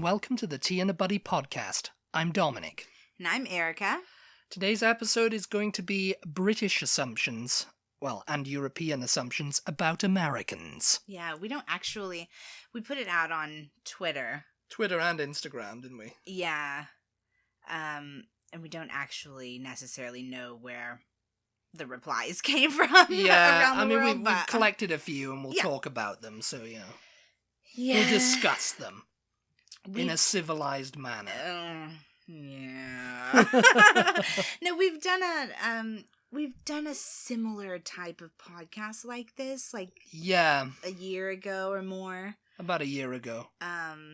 welcome to the Tea and a Butty podcast. I'm Dominic. And I'm Erica. Today's episode is going to be British assumptions, and European assumptions about Americans. Yeah, we put it out on Twitter. Twitter and Instagram, didn't we? Yeah. And we don't actually necessarily know where the replies came from around the world. We've collected a few and we'll talk about them, so, we'll discuss them in a civilized manner. Yeah. No, we've done a similar type of podcast like this, a year ago or more. About a year ago.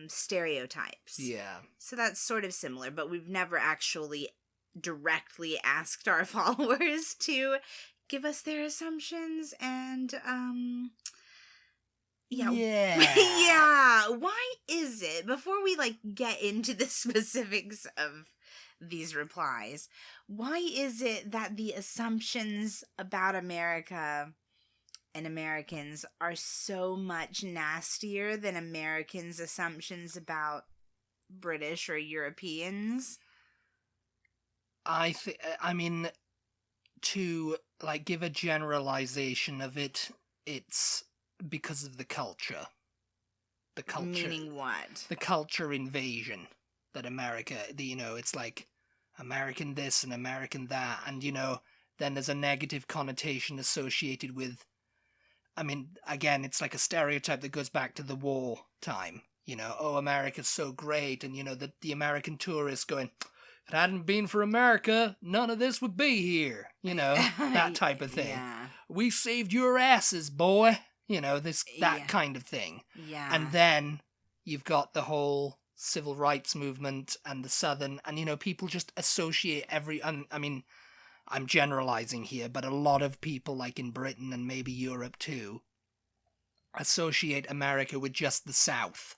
Stereotypes. Yeah. So that's sort of similar, but we've never actually directly asked our followers to give us their assumptions and yeah. Why is it, before we get into the specifics of these replies, why is it that the assumptions about America and Americans are so much nastier than Americans' assumptions about British or Europeans? To give a generalization of it, it's because of the culture. The culture. Meaning what? The culture invasion that America, it's like American this and American that, and then there's a negative connotation associated with, again, it's like a stereotype that goes back to the war time. America's so great, and the American tourists going, if it hadn't been for America, none of this would be here. That type of thing. Yeah. We saved your asses, boy. That kind of thing. Yeah. And then you've got the whole civil rights movement and the Southern, and people just associate I'm generalizing here, but a lot of people in Britain and maybe Europe too associate America with just the South.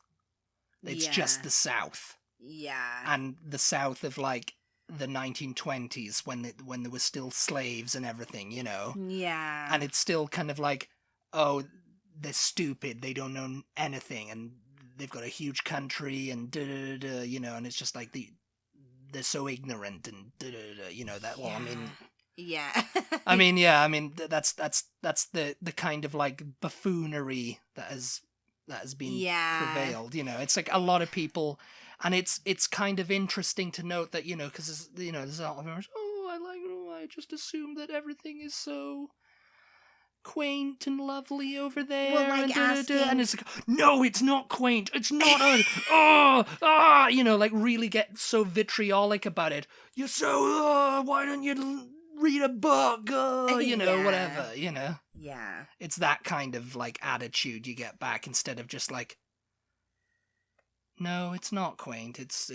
It's just the South. Yeah. And the South of the 1920s when there were still slaves and everything, Yeah. And it's still kind of oh, they're stupid, they don't know anything, and they've got a huge country and and it's just they're so ignorant and that. Well, yeah. That's the kind of buffoonery that has been prevailed. It's a lot of people, and it's kind of interesting to note that because there's a lot of members. I just assume that everything is so quaint and lovely over there. Well, and it's no, it's not quaint. It's not. Really get so vitriolic about it. You're so. Why don't you read a book? Whatever. Yeah. It's that kind of attitude you get back instead of just no, it's not quaint. It's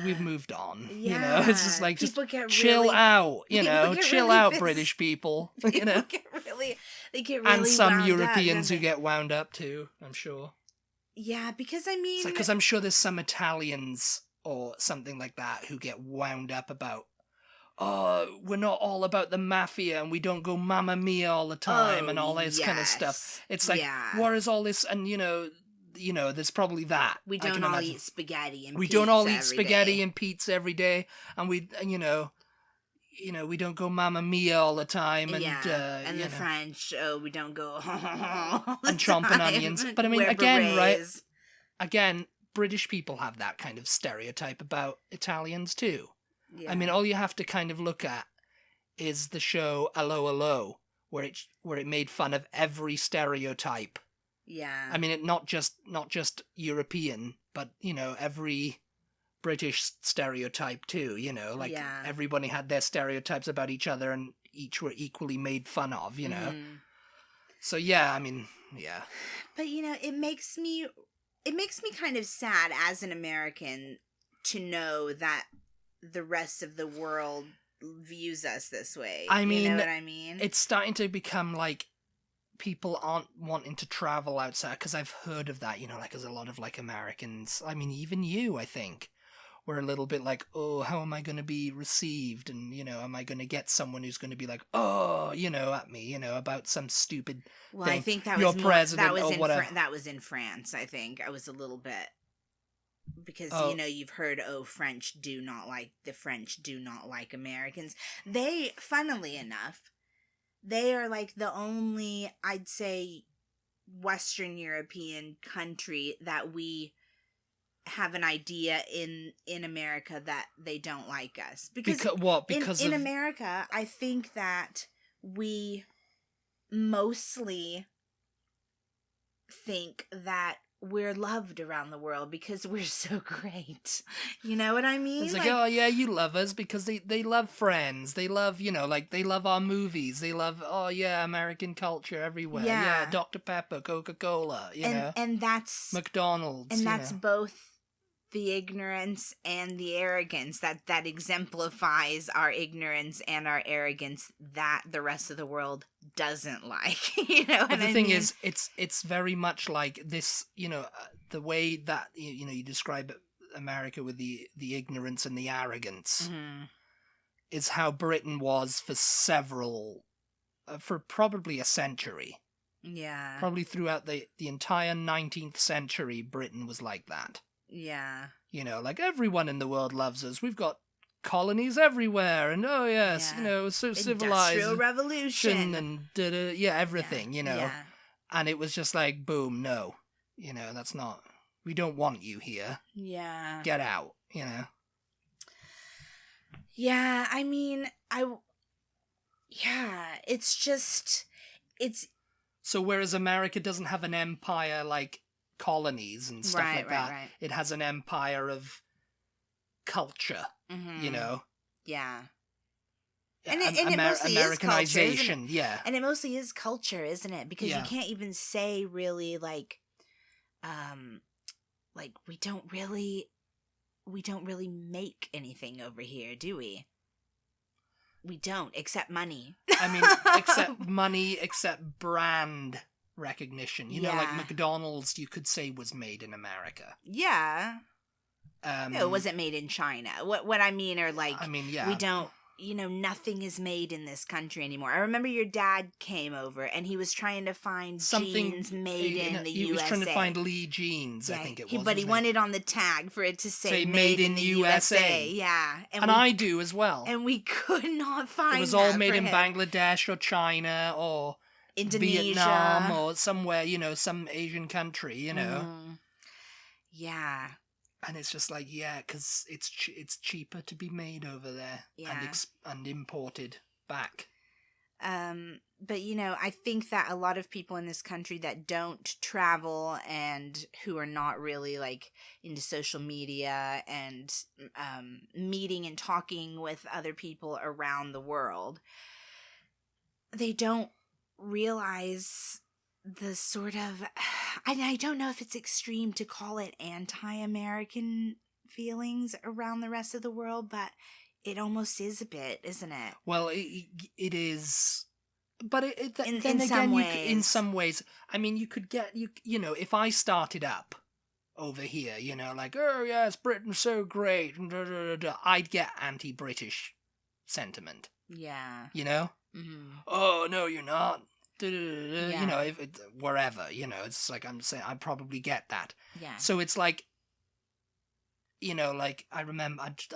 we've moved on. Yeah. It's just chill out. Chill out, British people. They get really and some wound Europeans up, who get wound up too, I'm sure. Yeah, because because I'm sure there's some Italians or something like that who get wound up about, we're not all about the mafia and we don't go Mamma Mia all the time and all this kind of stuff. It's what is all this? And there's probably that. We don't all eat spaghetti and we pizza don't all eat every spaghetti day. and pizza every day, and we we don't go Mamma Mia all the time, and the French, we don't go and chomping onions. But again, right? Again, British people have that kind of stereotype about Italians too. Yeah. All you have to kind of look at is the show Allo Allo, where it made fun of every stereotype. Yeah. Not just European, but every British stereotype too, everybody had their stereotypes about each other and each were equally made fun of, Mm. So yeah. But it makes me kind of sad as an American to know that the rest of the world views us this way. You know what I mean? It's starting to become people aren't wanting to travel outside, because I've heard of that, there's a lot of Americans, even you, I think, were a little bit how am I going to be received, and am I going to get someone who's going to be at me, about some stupid thing. I think that your was president that was or whatever. that was in France. I think I was a little bit because, Oh. you know, you've heard, the French do not like Americans. They, funnily enough, they are like the only, I'd say, Western European country that we have an idea in America that they don't like us. Because what? Because in of America, I think that we mostly think that we're loved around the world because we're so great. You know what I mean? It's like, oh yeah, you love us because they love Friends. They love, you know, like they love our movies. They love, oh yeah, American culture everywhere. Yeah, Dr. Pepper, Coca-Cola, you know. And that's McDonald's. And that's you know. both the ignorance and the arrogance that exemplifies our ignorance and our arrogance that the rest of the world doesn't like. You know what But the I thing mean? is, it's very much like this, you know, the way that, you know, you describe America with the ignorance and the arrogance is how Britain was for for probably a century. Yeah. Probably throughout the entire 19th century, Britain was like that. Yeah. You know, like everyone in the world loves us. We've got colonies everywhere, and oh yes, you know, so civilized. Industrial Revolution. And everything, you know. Yeah. And it was just like, boom, no. You know, that's not, we don't want you here. Yeah. Get out, you know. Yeah, I mean, it's just, So whereas America doesn't have an empire like colonies and stuff like that, it has an empire of culture, you know. Yeah. And it mostly is culture, isn't it? Yeah. And it mostly is culture, isn't it? Because you can't even say really like we don't really make anything over here, do we? We don't, except money. I mean, except money, except brand recognition. You know, like McDonald's, you could say was made in America. Yeah. No, it wasn't made in China. What I mean are like, we don't, you know, nothing is made in this country anymore. I remember your dad came over and he was trying to find jeans made in the USA. He was trying to find Lee jeans, I think it was. But he wanted on the tag for it to say made in the USA. Yeah. And I do as well. And we could not find it. It was all made in Bangladesh or China or Indonesia. Vietnam or somewhere, you know, some Asian country, you know. Yeah. And it's just like, yeah, because it's cheaper to be made over there and imported back. But, you know, I think that a lot of people in this country that don't travel and who are not really, like, into social media and meeting and talking with other people around the world, they don't realize the sort of, I don't know if it's extreme to call it anti-American feelings around the rest of the world, but it almost is a bit, isn't it? Well, it is, but in some ways, I mean, you could get, you know, if I started up over here, you know, like, oh yes, Britain's so great, I'd get anti-British sentiment. Yeah. You know? Oh, no, you're not. You know, wherever, you know, it's like I'm saying, I probably get that. Yeah. So it's like, you know, like I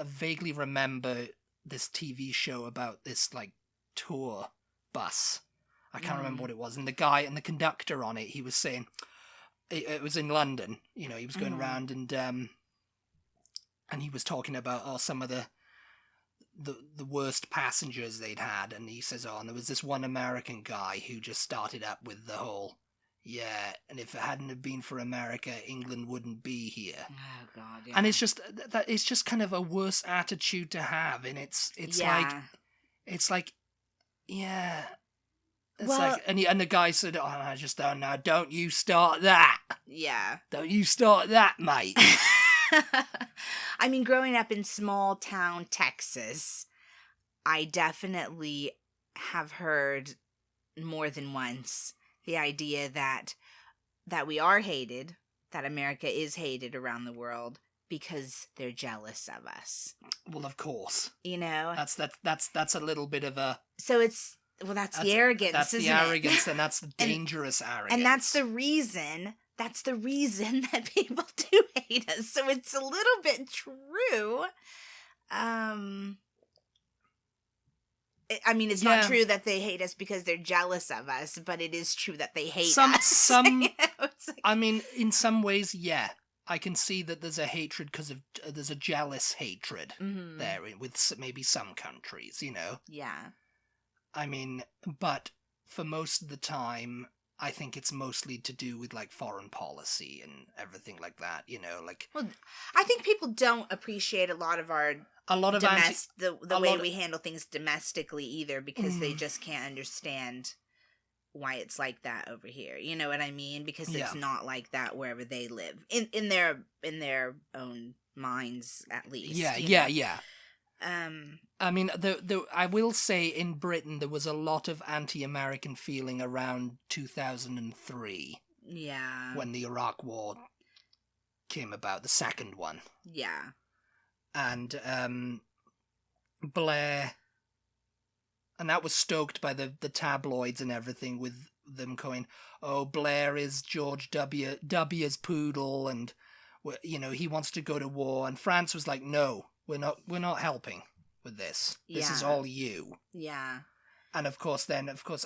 vaguely remember this TV show about this like tour bus. I can't remember what it was. And the guy and the conductor on it, he was saying, it was in London, you know, he was going around and he was talking about some of the worst passengers they'd had, and he says, and there was this one American guy who just started up with the whole, and if it hadn't have been for America, England wouldn't be here. Oh God, yeah. And it's just that it's just kind of a worse attitude to have, and it's like and the guy said, I just don't know, don't you start that. Yeah. Don't you start that, mate. I mean, growing up in small town Texas, I definitely have heard more than once the idea that we are hated, that America is hated around the world because they're jealous of us. Well, of course. You know? That's a little bit of a... So that's the arrogance, That's isn't the it? arrogance, and that's the dangerous arrogance. And that's the reason that's the reason that people do hate us. So it's a little bit true. I mean, it's not true that they hate us because they're jealous of us, but it is true that they hate us. You know, it's like... I mean, in some ways, yeah. I can see that there's a hatred because of there's a jealous hatred there with maybe some countries, you know. Yeah. I mean, but for most of the time, I think it's mostly to do with like foreign policy and everything like that, you know. Like, well, I think people don't appreciate a lot of the way we handle things domestically either, because they just can't understand why it's like that over here. You know what I mean? Because it's not like that wherever they live in their own minds, at least. Yeah. I mean, I will say in Britain there was a lot of anti-American feeling around 2003. Yeah. When the Iraq War came about, the second one. Yeah. And Blair, and that was stoked by the tabloids and everything, with them going, oh, Blair is George W's poodle, and you know, he wants to go to war. And France was like, no, we're not helping with this. This is all you. Yeah. And of course,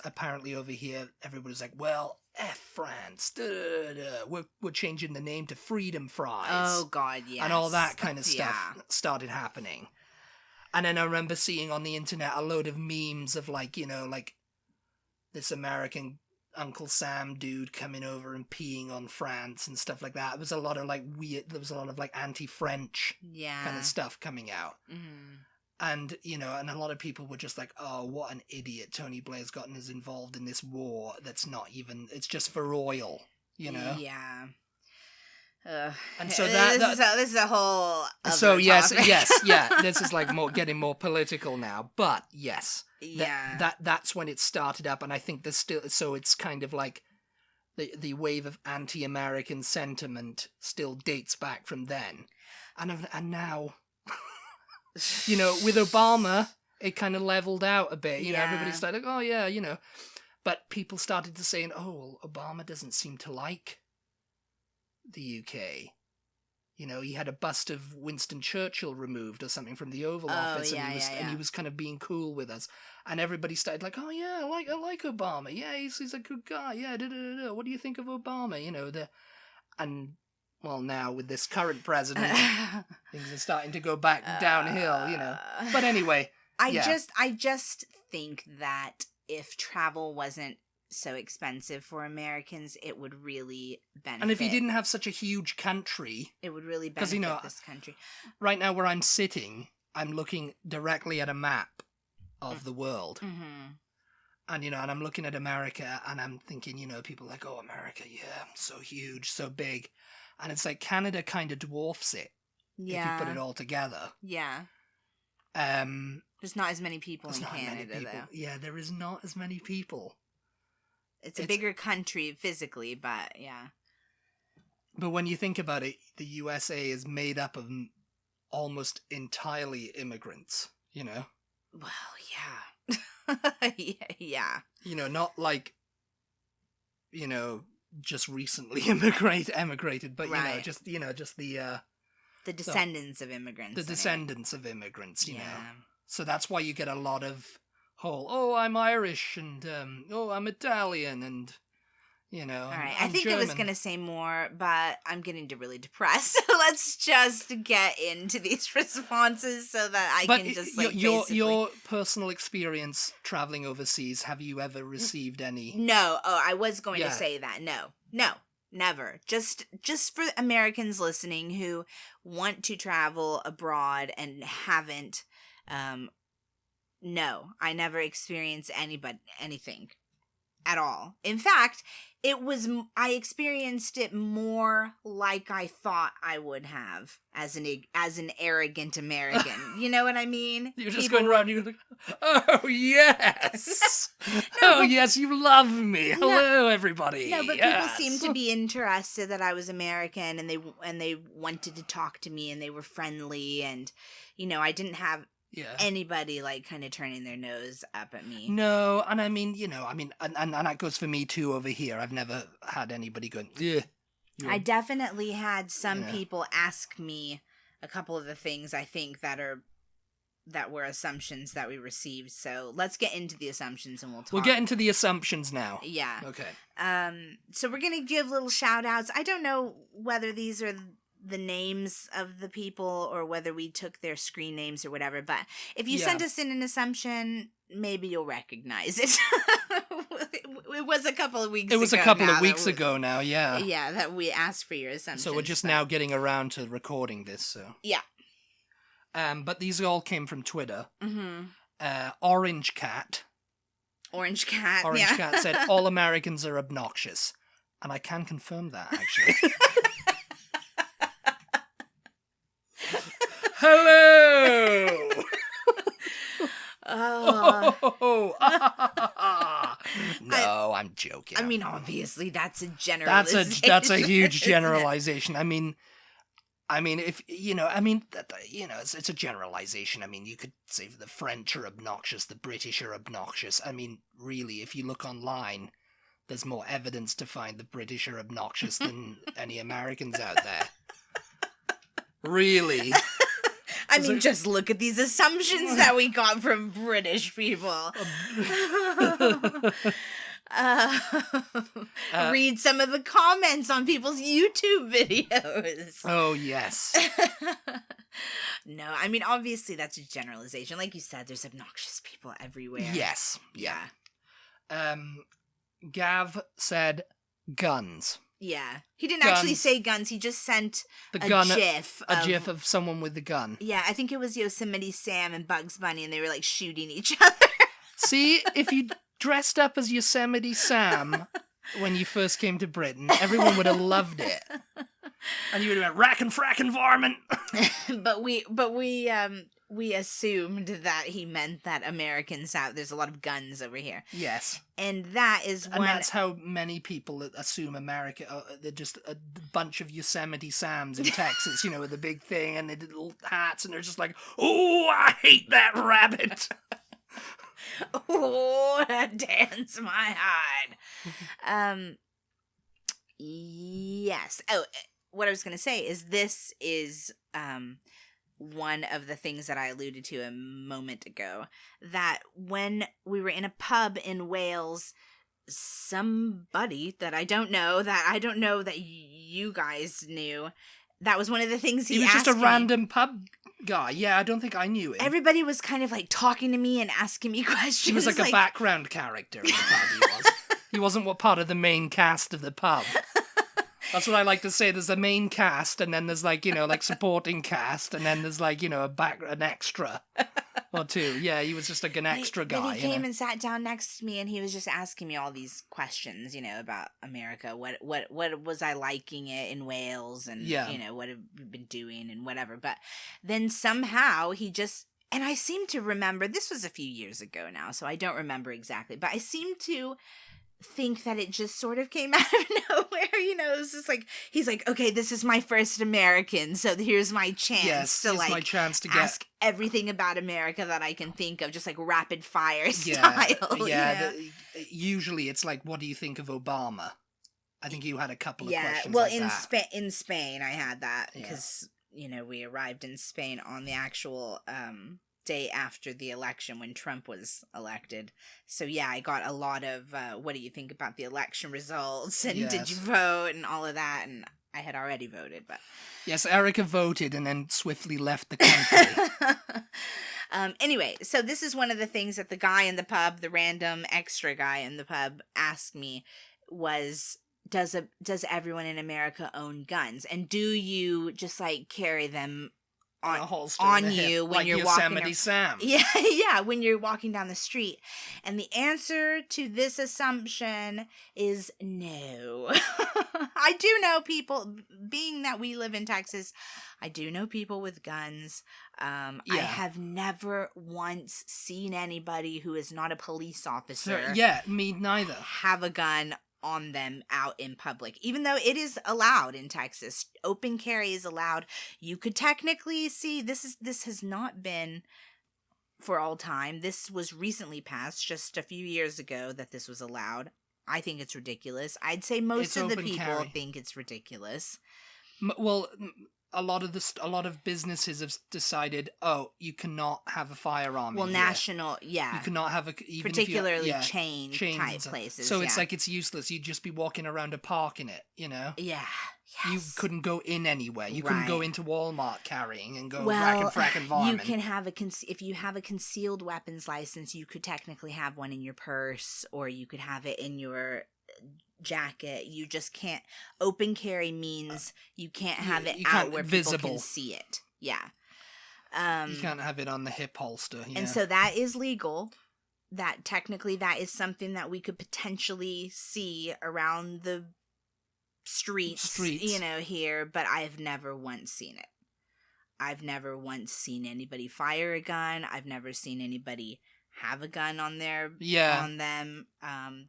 apparently over here, everybody's like, well, F France, we're changing the name to Freedom Fries. Oh, God, yes. And all that kind of stuff started happening. And then I remember seeing on the internet a load of memes of, like, you know, like this American Uncle Sam dude coming over and peeing on France and stuff like that. It was a lot of, like, weird, there was a lot of, like, anti-French kind of stuff coming out. Mm-hmm. And, you know, and a lot of people were just like, oh, what an idiot Tony Blair's gotten us involved in this war that's not even, it's just for oil, you know? Yeah. And so this is a whole other so yes, topic. this is like getting more political now, but yes. That's when it started up, and I think there's still, so it's kind of like the wave of anti-American sentiment still dates back from then. And now, you know, with Obama, it kind of leveled out a bit. You know, everybody started like, oh yeah, you know. But people started to say, oh, well, Obama doesn't seem to like the UK. You know, he had a bust of Winston Churchill removed or something from the Oval Office, and he was kind of being cool with us. And everybody started like, oh yeah, I like Obama. Yeah, he's a good guy. Yeah, What do you think of Obama? You know, well, now with this current president, things are starting to go back downhill, you know. But anyway, I just think that if travel wasn't so expensive for Americans, it would really benefit. And if you didn't have such a huge country, it would really benefit, you know, this country. Right now where I'm sitting, I'm looking directly at a map of the world. Mm-hmm. And, you know, and I'm looking at America, and I'm thinking, you know, people are like, oh, America, yeah, so huge, so big. And it's like Canada kind of dwarfs it. Yeah. If you put it all together. Yeah. There's not as many people in Canada, though. Yeah, there is not as many people. It's a bigger country physically, but yeah. But when you think about it, the USA is made up of almost entirely immigrants, you know? Well, yeah. Yeah. You know, not like, you know, just recently emigrated, but you know, just the descendants of immigrants. The descendants of immigrants, you know. So that's why you get a lot of oh, I'm Irish, and oh, I'm Italian, and you know. All right, I'm I think German. I was gonna say more, but I'm getting really depressed. So let's just get into these responses so that I can just like your personal experience traveling overseas. Have you ever received any? No. Oh, I was going to say that. No, never. Just for Americans listening who want to travel abroad and haven't. No, I never experienced anything at all. In fact, I experienced it more like I thought I would have as an arrogant American. You know what I mean? You're just going around, you're like, oh, yes. Yes, you love me. Hello, everybody. No, but people seemed to be interested that I was American, and they wanted to talk to me, and they were friendly, and, you know, I didn't have anybody like kind of turning their nose up at me. No, and I mean, you know, and that goes for me too over here. I've never had anybody going, yeah, I definitely had some Yeah. people ask me a couple of the things I think that were assumptions that we received. So let's get into the assumptions and we'll talk. We'll get into the assumptions now. Yeah. Okay. So we're going to give little shout outs. I don't know whether these are the names of the people or whether we took their screen names or whatever, but if you sent us in an assumption, maybe you'll recognize it. It was a couple of weeks ago. It was a couple of weeks ago now, yeah. Yeah, that we asked for your assumptions. So we're just now getting around to recording this, so. Yeah. But these all came from Twitter. Mm-hmm. Orange Cat. Orange Cat, Orange yeah. Cat said, all Americans are obnoxious. And I can confirm that, actually. Hello! No, I'm joking. I mean, obviously, that's a generalization. That's a huge generalization. I mean, if it's a generalization. I mean, you could say the French are obnoxious, the British are obnoxious. I mean, really, if you look online, there's more evidence to find the British are obnoxious than any Americans out there. Really. I mean, just look at these assumptions that we got from British people. Read some of the comments on people's YouTube videos. Oh, yes. No, I mean, obviously that's a generalization. Like you said, there's obnoxious people everywhere. Yes. Yeah. Gav said guns. Yeah. He didn't actually say guns. He just sent a gif. A gif of someone with the gun. Yeah, I think it was Yosemite Sam and Bugs Bunny, and they were, like, shooting each other. See, if you dressed up as Yosemite Sam when you first came to Britain, everyone would have loved it. And you would have been rack and frack environment. But we assumed that he meant that Americans there's a lot of guns over here. Yes. And that's how many people assume America, they're just a bunch of Yosemite Sams in Texas, with the big thing and the little hats, and they're just like, oh, I hate that rabbit. Oh, that dance my hide. Yes. Oh, what I was going to say is this is one of the things that I alluded to a moment ago, that when we were in a pub in Wales, somebody that I don't know that you guys knew, that was one of the things he asked me. He was just a random pub guy. Yeah, I don't think I knew him. Everybody was kind of like talking to me and asking me questions. He was like a background character in the pub, he was. He wasn't part of the main cast of the pub. That's what I like to say. There's the main cast, and then there's like supporting cast, and then there's like an extra or two. Yeah, he was just like an extra guy. But he came and sat down next to me, and he was just asking me all these questions, about America. What was I liking it in Wales, and what have we been doing and whatever. But then somehow he just, and I seem to remember, this was a few years ago now, so I don't remember exactly, but I seem to think that it just sort of came out of nowhere, it was just like, he's like, okay, this is my first American, so here's my chance to my chance to ask everything about America that I can think of, just like rapid fire style. Yeah. Usually it's like, what do you think of Obama? I think you had a couple of questions well, like that. In Spain I had that because we arrived in Spain on the actual day after the election when Trump was elected. So yeah, I got a lot of what do you think about the election results, and did you vote, and all of that, and I had already voted, but yes, Erica voted and then swiftly left the country. Anyway, so this is one of the things that the guy in the pub, the random extra guy in the pub, asked me was, does everyone in America own guns, and do you just like carry them on you when like you're Yosemite walking Sam. Yeah, when you're walking down the street? And the answer to this assumption is no. I do know people, being that we live in Texas, I do know people with guns. I have never once seen anybody who is not a police officer. Yeah, me neither. Have a gun on them out in public, even though it is allowed in Texas. Open carry is allowed. You could technically see this has not been for all time. This was recently passed, just a few years ago, that this was allowed. I think it's ridiculous. I'd say most It's of the open people carry. think it's ridiculous. Well, a lot of businesses have decided, oh, you cannot have a firearm Well, in here. national, yeah. You cannot have even particularly if you, chain chains type and stuff. places. So yeah. it's like it's useless. You'd just be walking around a park in it, you know? Yeah. You Yes. couldn't go in anywhere. You couldn't go into Walmart carrying and go rack and frack environment. You can have if you have a concealed weapons license, you could technically have one in your purse, or you could have it in your jacket. You just can't. Open carry means you can't have it out where visible. people can see it. Yeah. You can't have it on the hip holster. Yeah. And so that is legal. That technically that is something that we could potentially see around the streets, you know, here, but I've never once seen it. I've never once seen anybody fire a gun. I've never seen anybody have a gun on on them.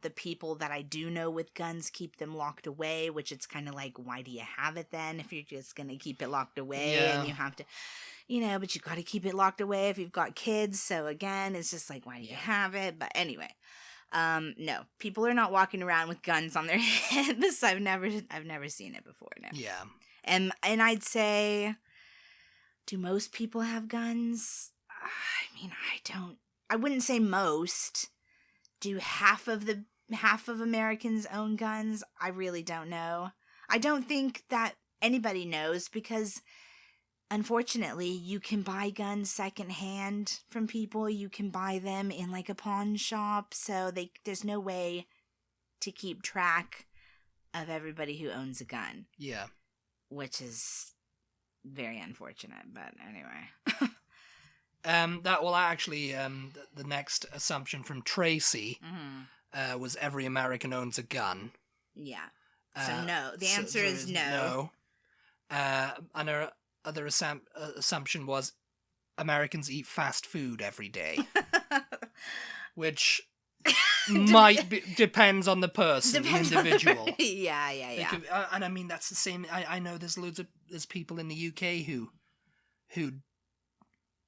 The people that I do know with guns keep them locked away, which it's kind of like, why do you have it then if you're just going to keep it locked away and you have to, you know, but you've got to keep it locked away if you've got kids. So again, it's just like, why do you have it? But anyway, no, people are not walking around with guns on their heads. I've never seen it before. No. Yeah. And I'd say, do most people have guns? I mean, I wouldn't say most. Do half of Americans own guns? I really don't know. I don't think that anybody knows, because unfortunately, you can buy guns secondhand from people. You can buy them in like a pawn shop. So there's no way to keep track of everybody who owns a gun. Yeah. Which is very unfortunate, but anyway. The next assumption from Tracy was every American owns a gun. Yeah. So no. The answer is no. And our other assumption was Americans eat fast food every day. Which depends on the person, the individual. Yeah. And I mean, that's the same. I know there's people in the UK who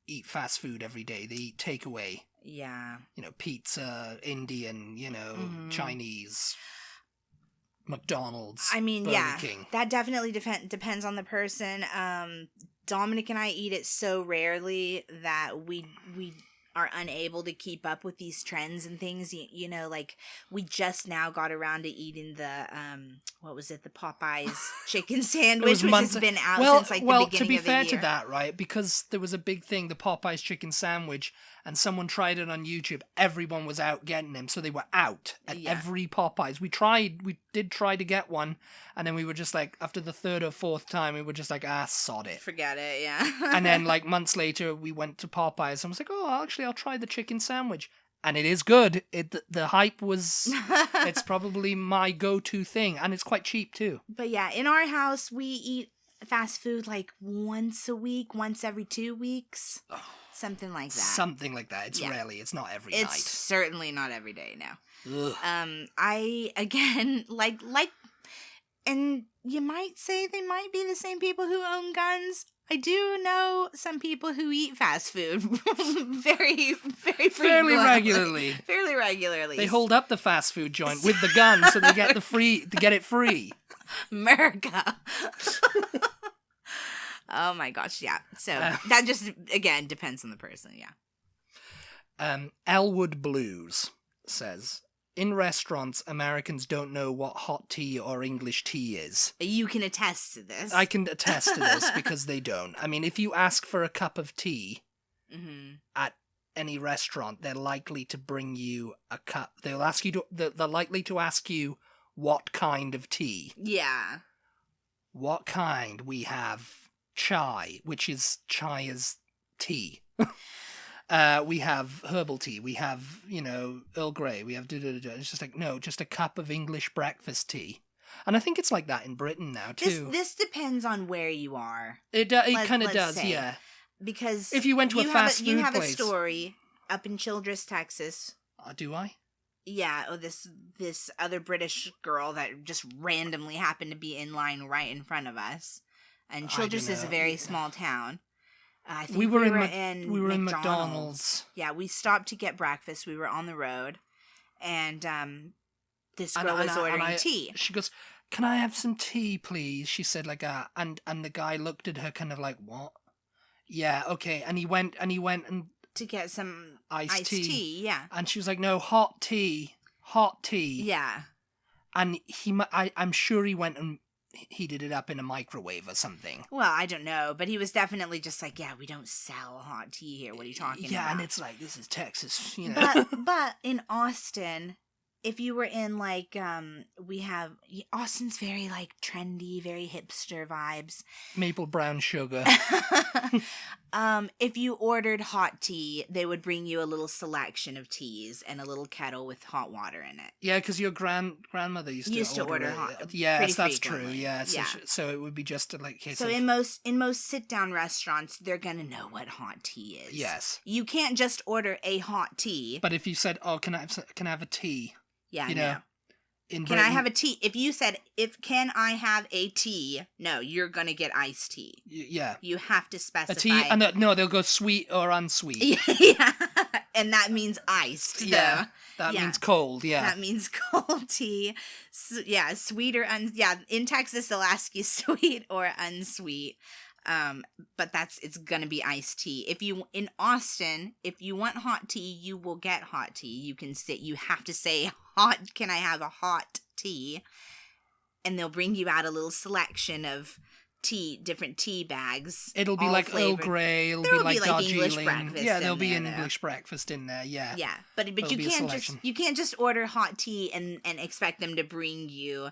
eat fast food every day. They eat takeaway. Yeah. You know, pizza, Indian, you know, Chinese, McDonald's. I mean, Burger King. That definitely depends on the person. Dominic and I eat it so rarely that we are unable to keep up with these trends and things. You know, like we just now got around to eating the what was it, the Popeyes chicken sandwich, which has been out since like the beginning of the year. Well, to be fair to that, right, because there was a big thing, the Popeyes chicken sandwich, and someone tried it on YouTube. Everyone was out getting them, so they were out at every Popeyes. We did try to get one, and then we were just like, after the third or fourth time, we were just like, sod it. Forget it, yeah. And then like months later, we went to Popeyes, and I was like, I'll try the chicken sandwich. And it is good. The hype was, it's probably my go-to thing, and it's quite cheap too. But yeah, in our house, we eat fast food like once a week, once every 2 weeks. Something like that. Something like that. It's rarely. It's not every night. It's certainly not every day, no. Ugh. I, again, like, and you might say they might be the same people who own guns. I do know some people who eat fast food very, very fairly regularly. Fairly regularly. They hold up the fast food joint with the gun so they get it free. America. Oh my gosh, yeah. So that just, again, depends on the person, yeah. Elwood Blues says, in restaurants, Americans don't know what hot tea or English tea is. You can attest to this. I can attest to this because they don't. I mean, if you ask for a cup of tea at any restaurant, they're likely to bring you a cup. They're likely to ask you what kind of tea. Yeah. What kind? We have chai, which is chai is tea. We have herbal tea. We have, Earl Grey. We have It's just like, no, just a cup of English breakfast tea. And I think it's like that in Britain now, too. This depends on where you are. It kind of does, say. Yeah. Because if you went to a fast food place. You have a story up in Childress, Texas. Do I? Yeah, this other British girl that just randomly happened to be in line right in front of us. And Childress is a very small town. I think we were in McDonald's. Yeah, we stopped to get breakfast. We were on the road, and this girl was ordering tea. She goes, "Can I have some tea, please?" She said like that, and the guy looked at her kind of like, "What?" Yeah, okay, and he went and to get some iced tea. Yeah, and she was like, "No, hot tea." Yeah, And I'm sure he went and heated it up in a microwave or something. Well, I don't know, but he was definitely just like, yeah, we don't sell hot tea here. What are you talking about? Yeah, and it's like, this is Texas, you know. But in Austin, if you were in like, Austin's very like trendy, very hipster vibes. Maple brown sugar. If you ordered hot tea, they would bring you a little selection of teas and a little kettle with hot water in it. Yeah, because your grandmother used to order hot. Yes, that's frequently. true. Yeah, so, yeah. So it would be just like case so of... in most sit down restaurants, they're gonna know what hot tea is. Yes, you can't just order a hot tea. But if you said, "Oh, can I have a tea?" Yeah, you know. In Can I have a tea? If you said, "Can I have a tea?" No, you're gonna get iced tea. Yeah. You have to specify. A tea, and no, they'll go sweet or unsweet. Yeah, and that means iced. Yeah, that means cold. Yeah, that means cold tea. So, yeah, sweet or in Texas they'll ask you sweet or unsweet. But it's gonna be iced tea. In Austin, if you want hot tea, you will get hot tea. You have to say hot. Can I have a hot tea? And they'll bring you out a little selection of different tea bags. It'll be like flavored. Earl Grey. It'll be like English breakfast. Yeah, there'll be an English breakfast in there. Yeah. Yeah, but you can't just order hot tea and expect them to bring you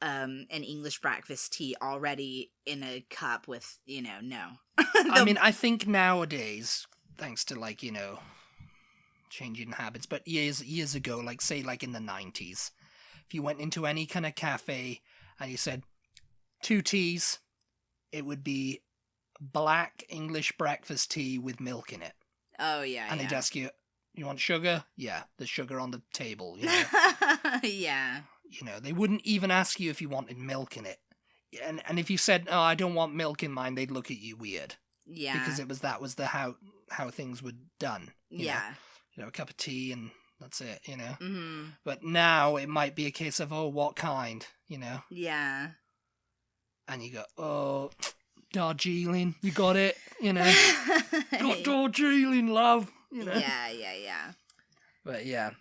an English breakfast tea already in a cup with, no. I mean, I think nowadays, thanks to changing habits, but years ago, like say like in the 90s, if you went into any kind of cafe and you said 2 teas, it would be black English breakfast tea with milk in it. Oh yeah. And they'd ask you, "You want sugar?" "Yeah, there's sugar on the table." Yeah. They wouldn't even ask you if you wanted milk in it. And if you said, "Oh, I don't want milk in mine," they'd look at you weird. Yeah. Because that was how things were done. Yeah. A cup of tea and that's it, Mm-hmm. But now it might be a case of, "Oh, what kind?" Yeah. And you go, "Oh, Darjeeling, you got it, Got Darjeeling, love, Yeah. But yeah.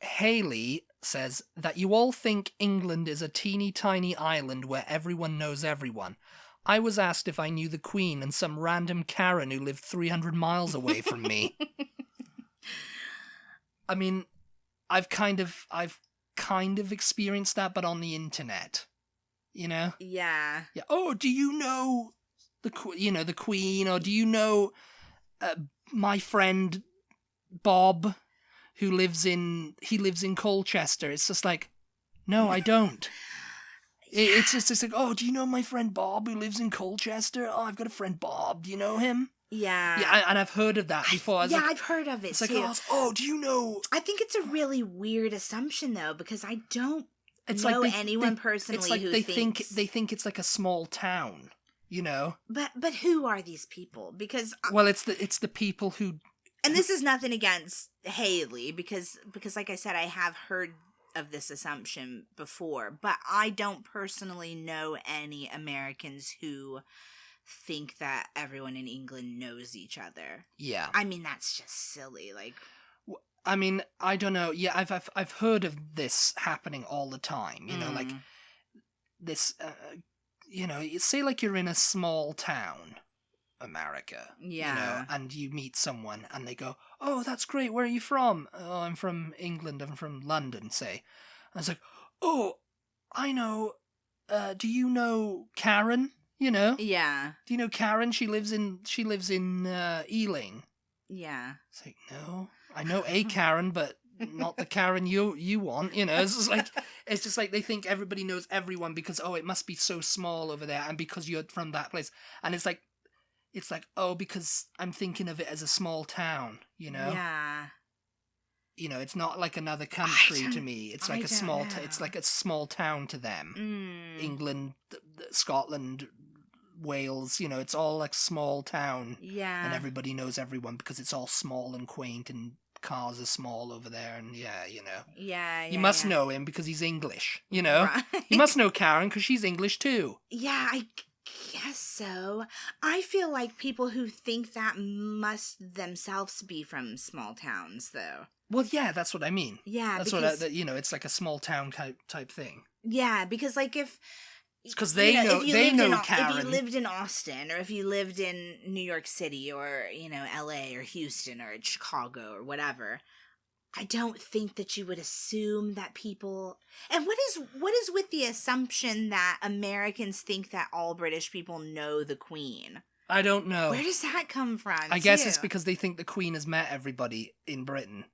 Haley says that you all think England is a teeny tiny island where everyone knows everyone. I was asked if I knew the Queen and some random Karen who lived 300 miles away from me. I mean, I've kind of experienced that, but on the internet, Yeah. Yeah. Oh, do you know the Queen, or do you know my friend Bob, who lives in Colchester? It's just like, no, I don't. It's just like, "Oh, do you know my friend Bob who lives in Colchester? Oh, I've got a friend Bob. Do you know him?" Yeah. Yeah, and I've heard of that before. I've heard of it it's too. Like, "Oh, do you know?" I think it's a really weird assumption though, because I don't know anyone personally it's like who they think it's like a small town, But who are these people? Because well, it's the people who. And this is nothing against Haley, because like I said, I have heard of this assumption before, but I don't personally know any Americans who think that everyone in England knows each other. Yeah. I mean, that's just silly. Like, I mean, I don't know. Yeah, I've heard of this happening all the time. Like this. Say like you're in a small town, America. Yeah. And you meet someone and they go, "Oh, that's great. Where are you from?" "Oh, I'm from England. I'm from London," say. And it's like, "Oh, I know. Do you know Karen? Yeah. Do you know Karen? She lives in Ealing." Yeah. It's like, "No, I know a Karen, but not the Karen you want." It's just like they think everybody knows everyone because, "Oh, it must be so small over there," and because you're from that place. And it's like, "Oh, because I'm thinking of it as a small town, Yeah. It's not like another country to me. It's like it's like a small town to them. England, Scotland, Wales, it's all like small town. Yeah. And everybody knows everyone because it's all small and quaint and cars are small over there, and yeah, Yeah, you must know him because he's English. You Right. must know Karen because she's English too. Yeah, I guess so. I feel like people who think that must themselves be from small towns, though. Well, yeah, that's what I mean. Yeah, That's because it's like a small town type thing. yeah, because like if Because they know if you they lived know in, Karen. if you lived in Austin, or if you lived in New York City, or LA or Houston or Chicago or whatever, I don't think that you would assume that people. And what is with the assumption that Americans think that all British people know the Queen? I don't know. Where does that come from? I guess it's because they think the Queen has met everybody in Britain.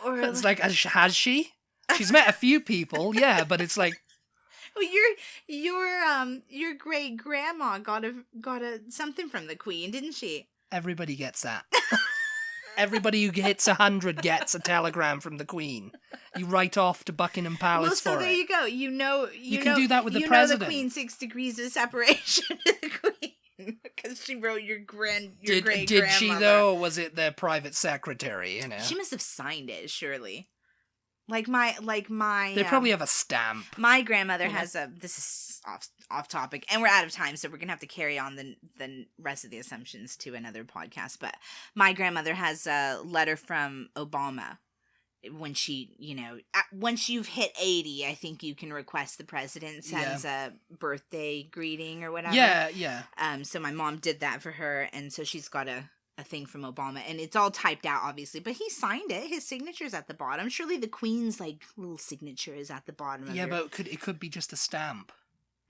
Or It's like, has she? She's met a few people, yeah, but it's like, well, your great grandma got a something from the Queen, didn't she? everybody gets that. Everybody who hits 100 gets a telegram from the Queen. You write off to Buckingham Palace Well, so for there it. you go. You can do that with the You president. know the Queen 6 degrees of separation to the Queen because she wrote your great grandmother. Did she though? Or was it their private secretary? She must have signed it, surely. Like my. They probably have a stamp. My grandmother has a. This is off topic, and we're out of time, so we're gonna have to carry on the rest of the assumptions to another podcast. But my grandmother has a letter from Obama. When she, once you've hit 80, I think you can request the president sends a birthday greeting or whatever. Yeah. So my mom did that for her, and so she's got a thing from Obama, and it's all typed out, obviously, but he signed it. His signature's at the bottom. Surely the Queen's little signature is at the bottom. Of but it could be just a stamp.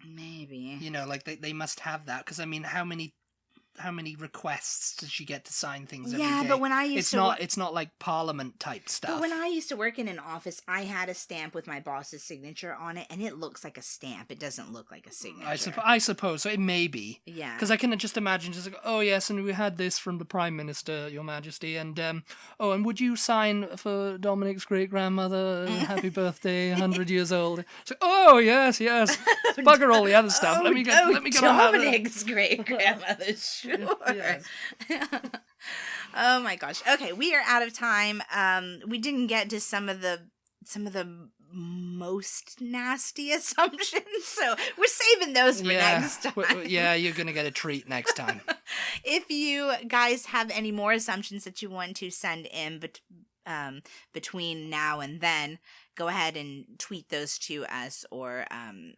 Maybe. Like they must have that because I mean, how many requests does she get to sign things every day? Yeah, but when I used it's not like Parliament type stuff. But when I used to work in an office, I had a stamp with my boss's signature on it, and it looks like a stamp. It doesn't look like a signature. I suppose so. It may be. Yeah. Because I can just imagine just like, oh yes, and we had this from the Prime Minister, Your Majesty, and and would you sign for Dominic's great grandmother? Happy birthday, 100 years old. It's like, oh yes. Bugger all the other stuff. Let me get Dominic's great grandmother. Sure. Yes. Oh my gosh. Okay, we are out of time. We didn't get to some of the most nasty assumptions, so we're saving those for next time. Yeah, you're gonna get a treat next time. If you guys have any more assumptions that you want to send in, between now and then, go ahead and tweet those to us or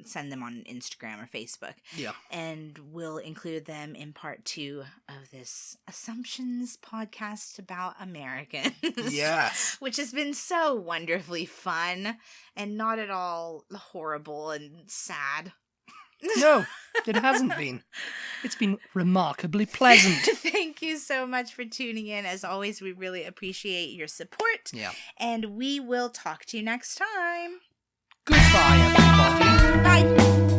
send them on Instagram or Facebook. Yeah. And we'll include them in part 2 of this Assumptions podcast about Americans. Yes. Which has been so wonderfully fun and not at all horrible and sad. No, it hasn't been. It's been remarkably pleasant. Thank you so much for tuning in. As always, we really appreciate your support. Yeah. And we will talk to you next time. Goodbye, everybody. Bye.